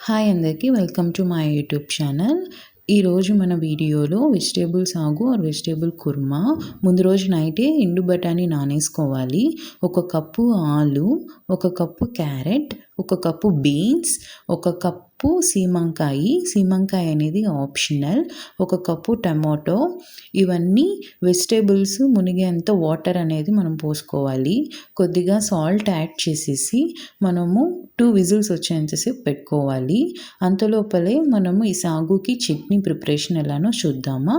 Hi అందరికీ welcome to my YouTube channel. ఈరోజు మన వీడియోలో వెజిటేబుల్ సాగు ఆర్ వెజిటేబుల్ కుర్మా. ముందు రోజు నైటే ఎండు బఠానీ నానేసుకోవాలి. 1 కప్పు ఆలు, 1 cup carrot, 1 cup beans, 1 cup సీమంకాయ అనేది ఆప్షనల్, 1 కప్పు టమాటో. ఇవన్నీ వెజిటేబుల్స్ మునిగేంత వాటర్ అనేది మనం పోసుకోవాలి. కొద్దిగా సాల్ట్ యాడ్ చేసేసి మనము 2 విజిల్స్ వచ్చేంతసేపు పెట్టుకోవాలి. అంతలోపలే మనము ఈ సాగుకి చట్నీ ప్రిపరేషన్ ఎలానో చూద్దామా.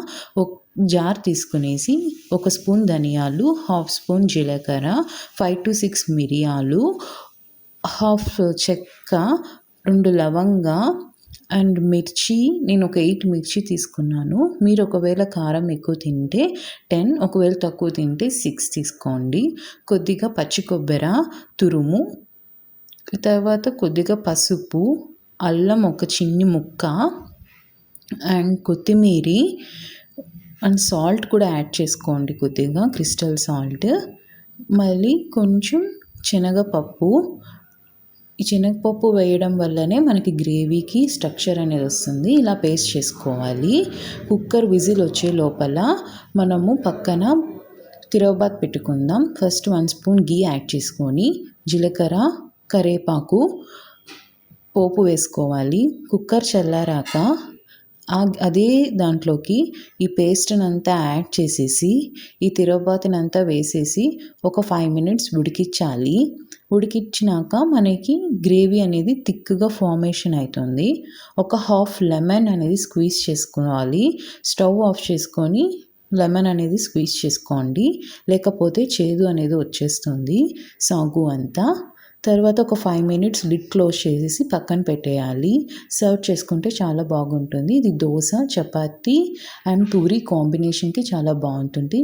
జార్ తీసుకునేసి 1 స్పూన్ ధనియాలు, 1/2 స్పూన్ జీలకర్ర, 5 to 6 మిరియాలు, 1/2 చెక్క, 2 లవంగా అండ్ మిర్చి. నేను ఒక 8 మిర్చి తీసుకున్నాను. మీరు ఒకవేళ కారం ఎక్కువ తింటే 10, ఒకవేళ తక్కువ తింటే 6 తీసుకోండి. కొద్దిగా పచ్చి కొబ్బరి తురుము, తర్వాత కొద్దిగా పసుపు, అల్లం ఒక చిన్ని ముక్క అండ్ కొత్తిమీర అండ్ సాల్ట్ కూడా యాడ్ చేసుకోండి, కొద్దిగా క్రిస్టల్ సాల్ట్. మళ్ళీ కొంచెం శనగపప్పు. ఈ శనగపప్పు వేయడం వల్లనే మనకి గ్రేవీకి స్ట్రక్చర్ అనేది వస్తుంది. ఇలా పేస్ట్ చేసుకోవాలి. కుక్కర్ విజిల్ వచ్చే లోపల మనము పక్కన తిరగబాతు పెట్టుకుందాం. ఫస్ట్ 1 స్పూన్ గీ యాడ్ చేసుకొని జీలకర్ర, కరివేపాకు, పోపు వేసుకోవాలి. కుక్కర్ చల్లారాక అదే దాంట్లోకి ఈ పేస్ట్నంతా యాడ్ చేసేసి ఈ తిరగబాతునంతా వేసేసి ఒక 5 minutes ఉడికించాలి. ఉడికించినాక మనకి గ్రేవీ అనేది థిక్గా ఫార్మేషన్ అవుతుంది. ఒక 1/2 లెమన్ అనేది స్క్వీజ్ చేసుకోవాలి. స్టవ్ ఆఫ్ చేసుకొని లెమన్ అనేది స్క్వీజ్ చేసుకోండి, లేకపోతే చేదు అనేది వచ్చేస్తుంది సాగు అంతా. తర్వాత ఒక 5 minutes లిడ్ క్లోజ్ చేసేసి పక్కన పెట్టేయాలి. సర్వ్ చేసుకుంటే చాలా బాగుంటుంది. ఇది దోశ, చపాతీ అండ్ పూరి కాంబినేషన్కి చాలా బాగుంటుంది.